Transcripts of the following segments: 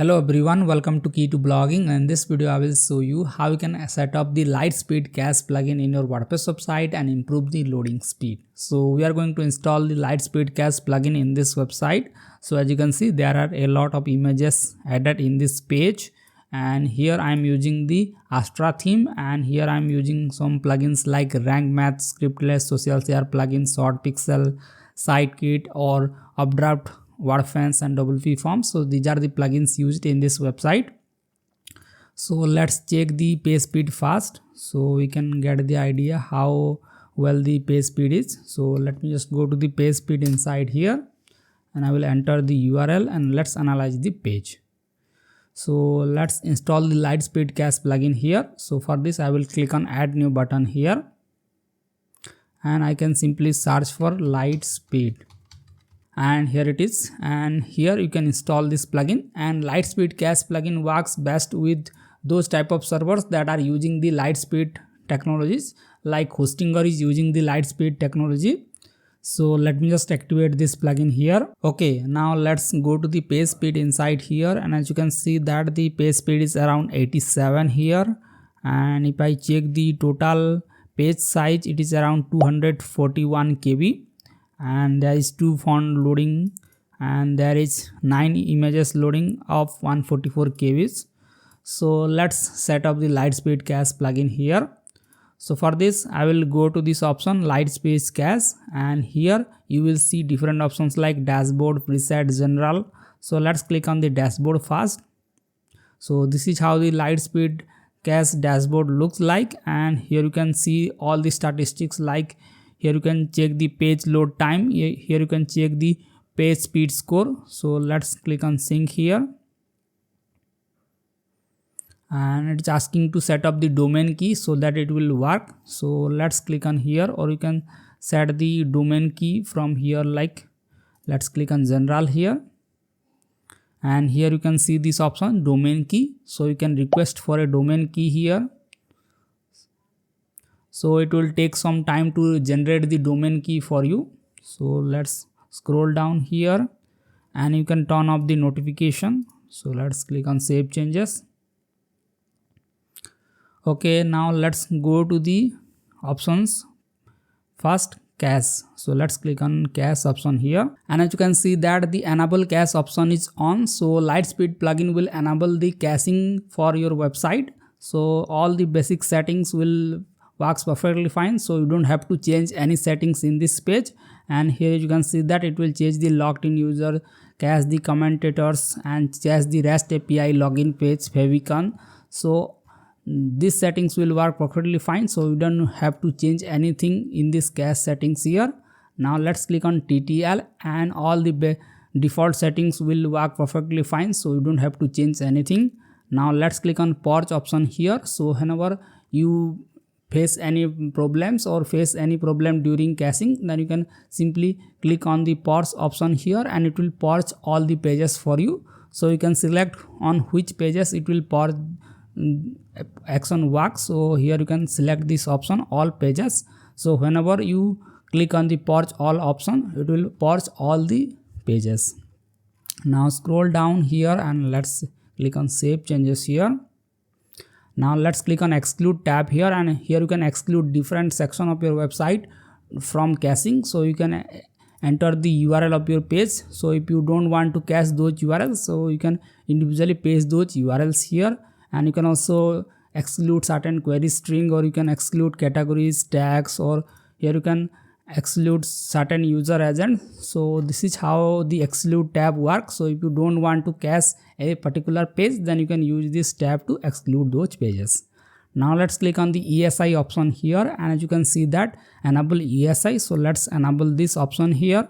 Hello everyone, welcome to Key to Blogging. And in this video I will show you how you can set up the LiteSpeed cache plugin in your WordPress website and improve the loading speed. So we are going to install the LiteSpeed cache plugin in this website. So as you can see, there are a lot of images added in this page, and here I am using the Astra theme, and here I am using some plugins like Rank Math, Scriptless, Social Share plugin, Short Pixel, Sitekit, or Updraft, WordPress, and WP Forms. So these are the plugins used in this website. So let's check the page speed first, so we can get the idea how well the page speed is. So let me just go to the page speed inside here, and I will enter the URL and let's analyze the page. So let's install the LiteSpeed cache plugin here. So for this I will click on add new button here, and I can simply search for LiteSpeed, and here it is, and here you can install this plugin. And LiteSpeed cache plugin works best with those type of servers that are using the LiteSpeed technologies, like Hostinger is using the LiteSpeed technology. So let me just activate this plugin here. Okay, now let's go to the page speed inside here, and as you can see that the page speed is around 87 here, and if I check the total page size, it is around 241 KB, and there is 2 font loading, and there is 9 images loading of 144 KBs. So let's set up the LiteSpeed cache plugin here. So for this I will go to this option LiteSpeed cache, and here you will see different options like dashboard, preset, general. So let's click on the dashboard first. So this is how the LiteSpeed cache dashboard looks like, and here you can see all the statistics, like here you can check the page load time, here you can check the page speed score. So let's click on sync here, and it's asking to set up the domain key so that it will work. So let's click on here, or you can set the domain key from here, like let's click on general here, and here you can see this option domain key. So you can request for a domain key here. So it will take some time to generate the domain key for you. So let's scroll down here, and you can turn off the notification. So let's click on save changes. Okay, now let's go to the options. First, cache. So let's click on cache option here, and as you can see that the enable cache option is on. So LiteSpeed plugin will enable the caching for your website. So all the basic settings will works perfectly fine, so you don't have to change any settings in this page. And here you can see that it will change the logged in user, cache the commentators, and cache the REST API login page favicon. So these settings will work perfectly fine, so you don't have to change anything in this cache settings here. Now let's click on TTL, and all the default settings will work perfectly fine, so you don't have to change anything. Now let's click on purge option here. So whenever you face any problems or face any problem during caching, then you can simply click on the purge option here, and it will purge all the pages for you. So you can select on which pages it will purge action works. So here you can select this option all pages. So whenever you click on the purge all option, it will purge all the pages. Now scroll down here, and let's click on save changes here. Now let's click on exclude tab here, and here you can exclude different section of your website from caching. So you can enter the URL of your page. So if you don't want to cache those URLs, so you can individually paste those URLs here, and you can also exclude certain query string, or you can exclude categories, tags, or here you can exclude certain user agents. So this is how the exclude tab works. So if you don't want to cache a particular page, then you can use this tab to exclude those pages. Now let's click on the ESI option here, and as you can see that enable ESI. So let's enable this option here,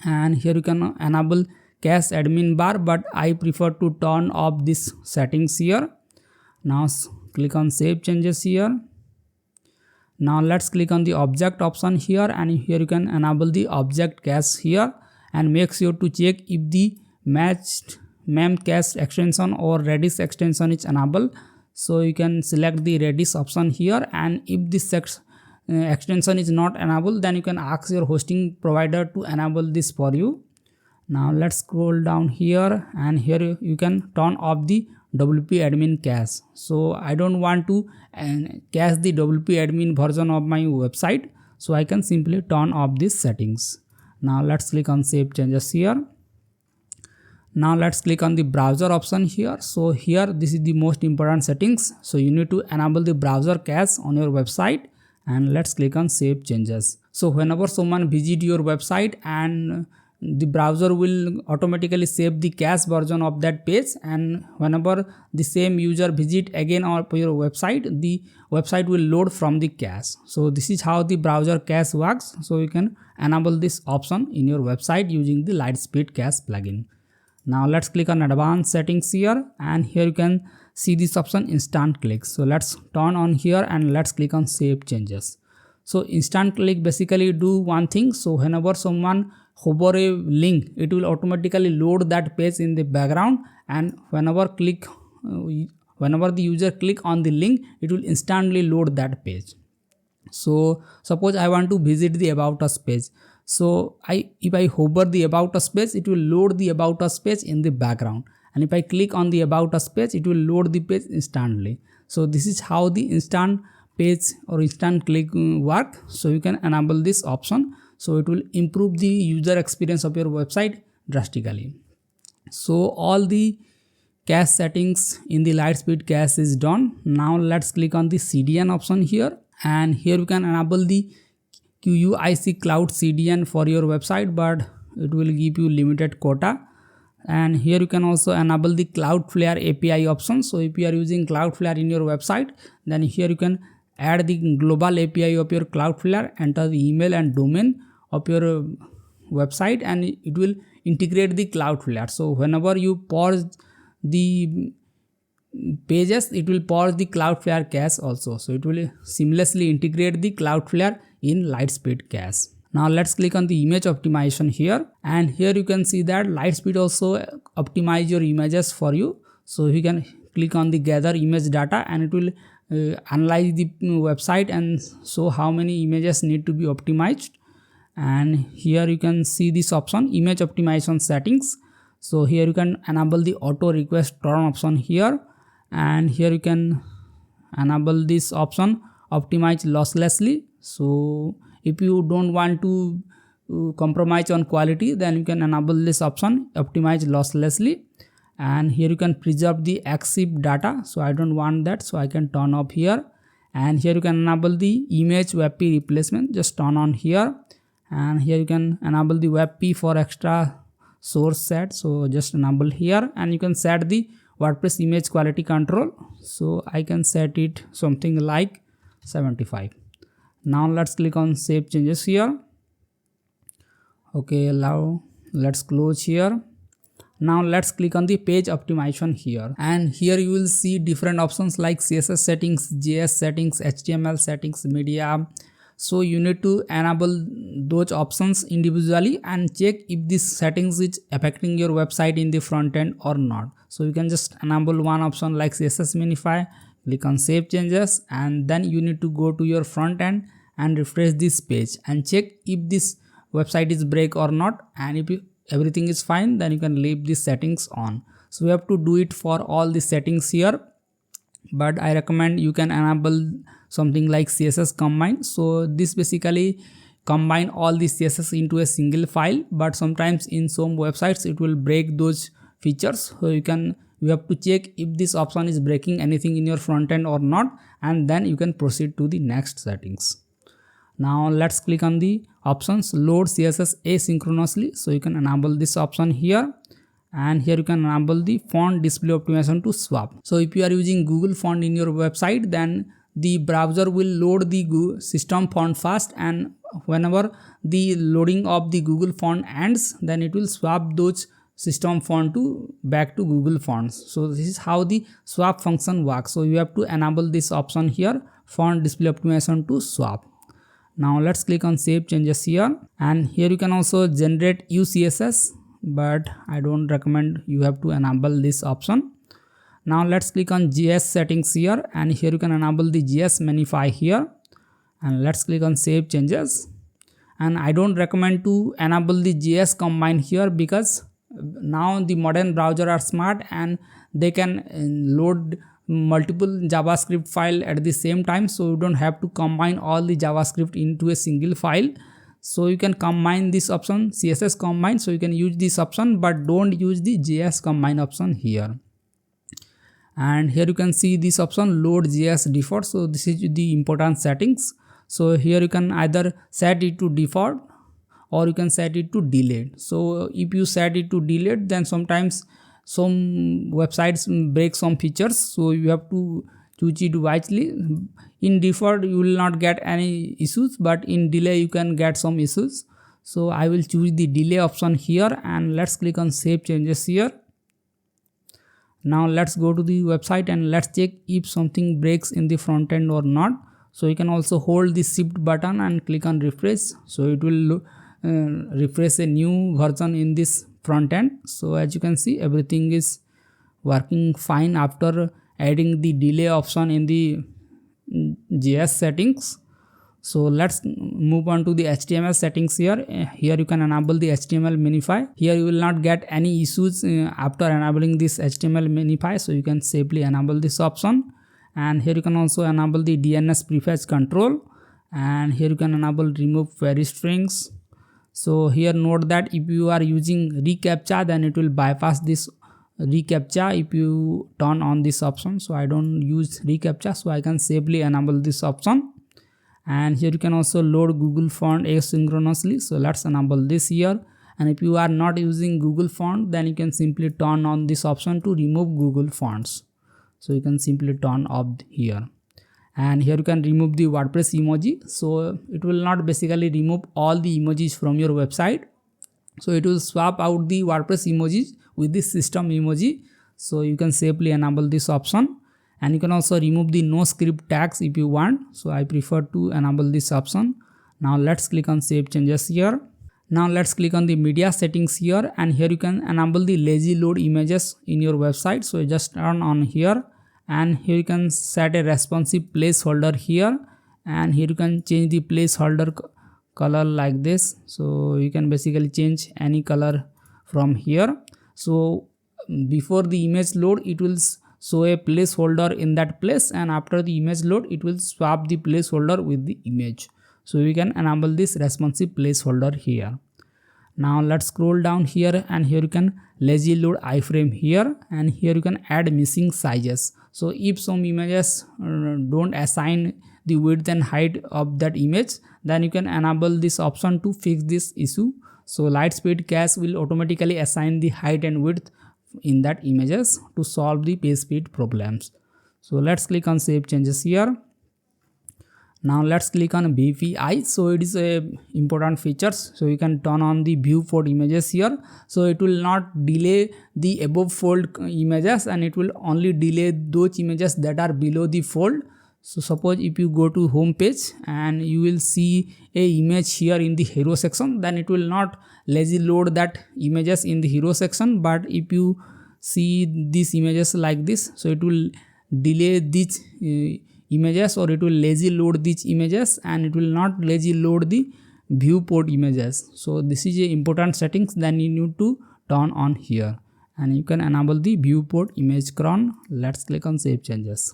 and here you can enable cache admin bar, but I prefer to turn off this settings here. Now click on save changes here. Now let's click on the object option here, and here you can enable the object cache here, and make sure to check if the matched mem cache extension or Redis extension is enabled. So you can select the Redis option here, and if this extension is not enabled, then you can ask your hosting provider to enable this for you. Now let's scroll down here, and here you can turn off the WP admin cache. So I don't want to cache the WP admin version of my website, so I can simply turn off these settings. Now let's click on save changes here. Now let's click on the browser option here. So here this is the most important settings. So you need to enable the browser cache on your website, and let's click on save changes. So whenever someone visit your website, and the browser will automatically save the cache version of that page, and whenever the same user visit again on your website, the website will load from the cache. So this is how the browser cache works. So you can enable this option in your website using the LiteSpeed cache plugin. Now let's click on advanced settings here, and here you can see this option instant click. So let's turn on here, and let's click on save changes. So instant click basically do one thing. So whenever someone hover a link, it will automatically load that page in the background, and whenever the user click on the link, it will instantly load that page. So suppose I want to visit the about us page. So if I hover the about us page, it will load the about us page in the background, and if I click on the about us page, it will load the page instantly. So this is how the instant page or instant click work. So you can enable this option, so it will improve the user experience of your website drastically. So all the cache settings in the LiteSpeed cache is done. Now let's click on the CDN option here, and here you can enable the QUIC Cloud CDN for your website, but it will give you limited quota. And here you can also enable the Cloudflare API option. So if you are using Cloudflare in your website, then here you can add the global API of your Cloudflare, enter the email and domain of your website, and it will integrate the Cloudflare. So whenever you pause the pages, it will pause the Cloudflare cache also. So it will seamlessly integrate the Cloudflare in LiteSpeed cache. Now let's click on the image optimization here, and here you can see that LiteSpeed also optimize your images for you. So you can click on the gather image data, and it will analyze the website and show how many images need to be optimized. And here you can see this option, image optimization settings. So here you can enable the auto request turn option here, and here you can enable this option, optimize losslessly. So if you don't want to compromise on quality, then you can enable this option, optimize losslessly. And here you can preserve the EXIF data. So I don't want that, so I can turn off here. And here you can enable the image WebP replacement, just turn on here. And here you can enable the WebP for extra source set, so just enable here. And you can set the WordPress image quality control. So I can set it something like 75. Now let's click on save changes here. Okay, now let's close here. Now let's click on the page optimization here, and here you will see different options like CSS settings, JS settings, HTML settings, media. So you need to enable those options individually and check if this settings is affecting your website in the front end or not. So you can just enable one option like CSS minify, click on save changes, and then you need to go to your front end and refresh this page and check if this website is break or not. And if everything is fine, then you can leave these settings on. So we have to do it for all the settings here, but I recommend you can enable something like CSS combine. So this basically combine all the CSS into a single file, but sometimes in some websites it will break those features. So you have to check if this option is breaking anything in your front end or not, and then you can proceed to the next settings. Now let's click on the options, load CSS asynchronously. So you can enable this option here, and here you can enable the font display optimization to swap. So if you are using Google font in your website, then the browser will load the system font first, and whenever the loading of the Google font ends, then it will swap those system font back to Google fonts. So this is how the swap function works. So you have to enable this option here, font display optimization to swap. Now let's click on save changes here, and here you can also generate UCSS, but I don't recommend you have to enable this option. Now let's click on JS settings here, and here you can enable the JS minify here, and let's click on save changes. And I don't recommend to enable the JS combine here, because now the modern browser are smart and they can load multiple JavaScript file at the same time, so you don't have to combine all the JavaScript into a single file. So you can combine this option, CSS combine, so you can use this option, but don't use the JS combine option here. And here you can see this option, load JS default. So this is the important settings. So here you can either set it to default or you can set it to delayed. So if you set it to delayed, then sometimes some websites break some features, so you have to choose it wisely. In default you will not get any issues, but in delay you can get some issues. So I will choose the delay option here, and let's click on save changes here. Now let's go to the website and let's check if something breaks in the front end or not. So you can also hold the shift button and click on refresh, so it will refresh a new version in this front end. So as you can see, everything is working fine after adding the delay option in the JS settings. So let's move on to the HTML settings here. Here you can enable the HTML minify. Here you will not get any issues after enabling this HTML minify, so you can safely enable this option. And here you can also enable the DNS prefetch control, and here you can enable remove query strings. So here note that if you are using reCAPTCHA, then it will bypass this reCAPTCHA if you turn on this option. So I don't use reCAPTCHA, so I can safely enable this option. And here you can also load Google font asynchronously, so let's enable this here. And if you are not using Google font, then you can simply turn on this option to remove Google fonts. So you can simply turn off here. And here you can remove the WordPress emoji. So it will not basically remove all the emojis from your website. So it will swap out the WordPress emojis with the system emoji. So you can safely enable this option. And you can also remove the no script tags if you want. So I prefer to enable this option. Now let's click on save changes here. Now let's click on the media settings here, and here you can enable the Lazyload images in your website. So just turn on here, and here you can set a responsive placeholder here, and here you can change the placeholder color like this. So you can basically change any color from here. So before the image load, it will show a placeholder in that place, and after the image load, it will swap the placeholder with the image. So we can enable this responsive placeholder here. Now let's scroll down here, and here you can Lazyload iframe here, and here you can add missing sizes. So if some images don't assign the width and height of that image, then you can enable this option to fix this issue. So LiteSpeed cache will automatically assign the height and width in that images to solve the page speed problems. So let's click on save changes here. Now let's click on BPI. So it is a important features. So you can turn on the viewport images here. So it will not delay the above fold images, and it will only delay those images that are below the fold. So suppose if you go to home page and you will see a image here in the hero section, then it will not lazy load that images in the hero section. But if you see these images like this, so it will delay these images, or it will lazy load these images, and it will not lazy load the viewport images. So this is a important settings that you need to turn on here, and you can enable the viewport image cron. Let's click on save changes.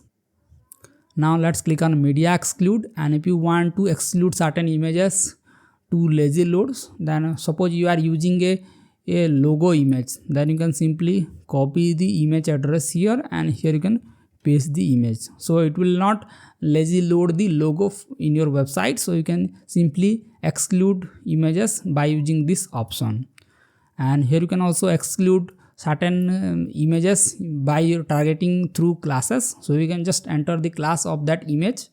Now let's click on media exclude, and if you want to exclude certain images to lazy loads, then suppose you are using a logo image, then you can simply copy the image address here, and here you can paste the image. So it will not lazy load the logo in your website. So you can simply exclude images by using this option. And here you can also exclude certain images by targeting through classes. So you can just enter the class of that image,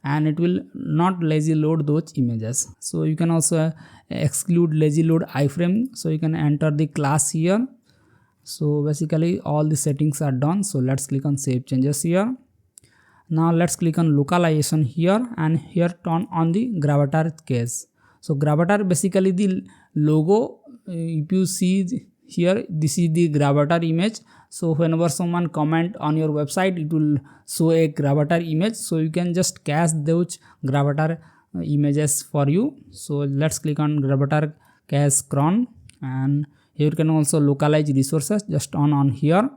and it will not lazy load those images. So you can also exclude lazy load iframe. So you can enter the class here. So basically all the settings are done. So let's click on save changes here. Now let's click on localization here, and here turn on the gravatar case. So gravatar basically the logo. If you see here, this is the gravatar image. So whenever someone comment on your website, it will show a gravatar image. So you can just cache those gravatar images for you. So let's click on Gravatar cache cron, and here you can also localize resources just on here,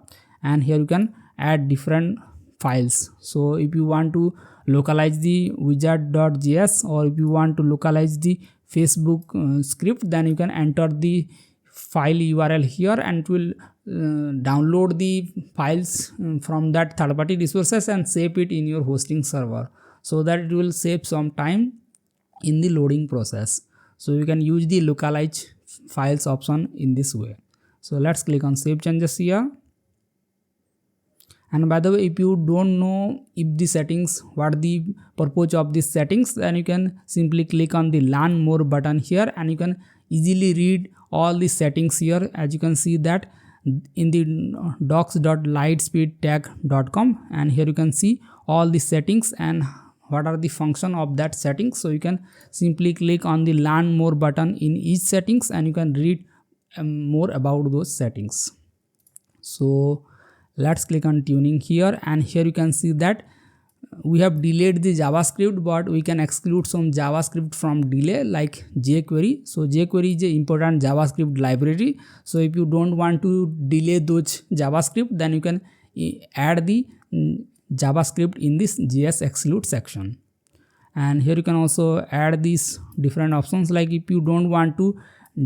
and here you can add different files. So if you want to localize the wizard.js, or if you want to localize the Facebook script, then you can enter the file URL here, and it will download the files from that third-party resources and save it in your hosting server, so that it will save some time in the loading process. So you can use the localize files option in this way. So let's click on save changes here. And by the way, if you don't know if the settings, what the purpose of these settings, then you can simply click on the learn more button here, and you can easily read all the settings here. As you can see that in the docs.litespeedtag.com, and here you can see all the settings and what are the function of that settings. So you can simply click on the learn more button in each settings, and you can read more about those settings. So let's click on tuning here, and here you can see that we have delayed the JavaScript, but we can exclude some JavaScript from delay like jQuery. So jQuery is an important JavaScript library. So if you don't want to delay those JavaScript, then you can add the JavaScript in this JS exclude section. And here you can also add these different options, like if you don't want to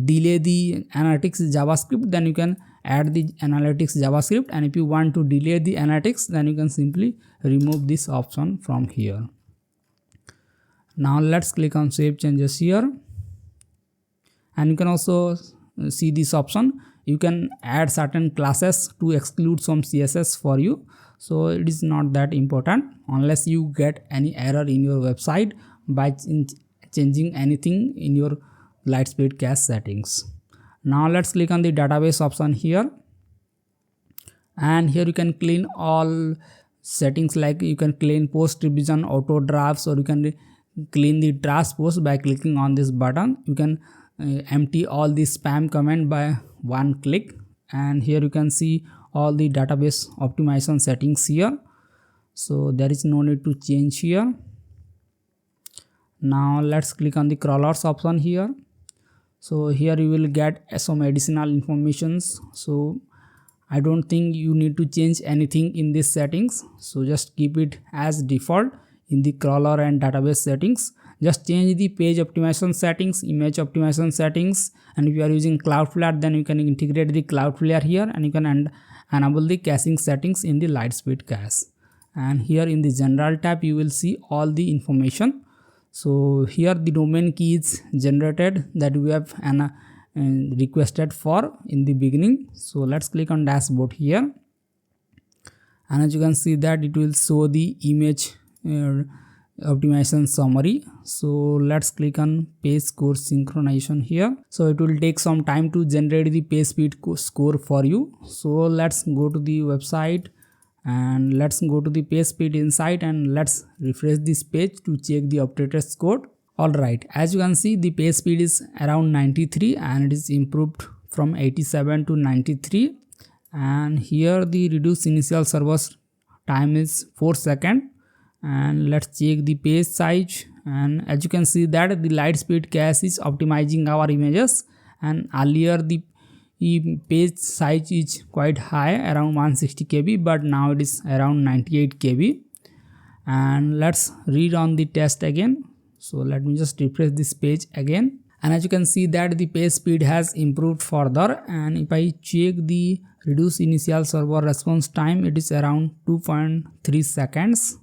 delay the analytics JavaScript, then you can add the analytics JavaScript, and if you want to delay the analytics, then you can simply remove this option from here. Now let's click on save changes here, and you can also see this option. You can add certain classes to exclude some CSS for you. So it is not that important unless you get any error in your website by changing anything in your LiteSpeed cache settings. Now let's click on the database option here, and here you can clean all settings, like you can clean post revision, auto drafts, or you can clean the trash post by clicking on this button. You can empty all the spam comment by one click, and here you can see all the database optimization settings here. So there is no need to change here. Now let's click on the crawlers option here. So here you will get some additional informations. So I don't think you need to change anything in these settings. So just keep it as default in the crawler and database settings. Just change the page optimization settings, image optimization settings, and if you are using Cloudflare, then you can integrate the Cloudflare here, and you can enable the caching settings in the LiteSpeed cache. And here in the general tab, you will see all the information. So here the domain key is generated that we have requested for in the beginning. So let's click on dashboard here, and as you can see that it will show the image optimization summary. So let's click on page score synchronization here. So it will take some time to generate the page speed score for you. So let's go to the website, and let's go to the page speed insight, and let's refresh this page to check the updated score. Alright, as you can see, the page speed is around 93, and it is improved from 87 to 93. And here the reduced initial server time is 4 seconds. And let's check the page size, and as you can see that the LiteSpeed cache is optimizing our images, and earlier the page size is quite high, around 160 KB, but now it is around 98 KB. And let's read on the test again. So let me just refresh this page again, and as you can see that the page speed has improved further. And if I check the reduced initial server response time, it is around 2.3 seconds.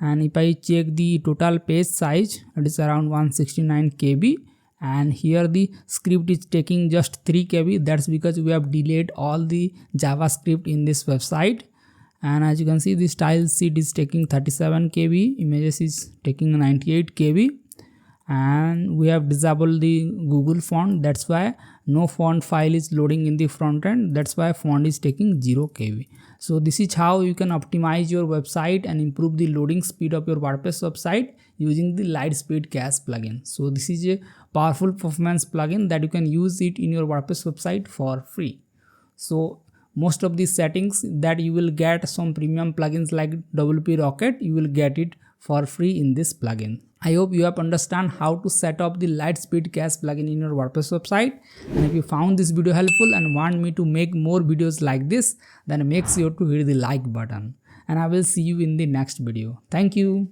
And if I check the total page size, it is around 169 KB. And here the script is taking just 3 KB. That's because we have delayed all the JavaScript in this website. And as you can see, the style sheet is taking 37 KB, images is taking 98 KB. And we have disabled the Google font. That's why no font file is loading in the front end. That's why font is taking 0 KB. So this is how you can optimize your website and improve the loading speed of your WordPress website using the LiteSpeed cache plugin. So this is a powerful performance plugin that you can use it in your WordPress website for free. So most of these settings that you will get some premium plugins like WP Rocket, you will get it for free in this plugin. I hope you have understand how to set up the LiteSpeed cache plugin in your WordPress website. And if you found this video helpful and want me to make more videos like this, then make sure to hit the like button. And I will see you in the next video. Thank you.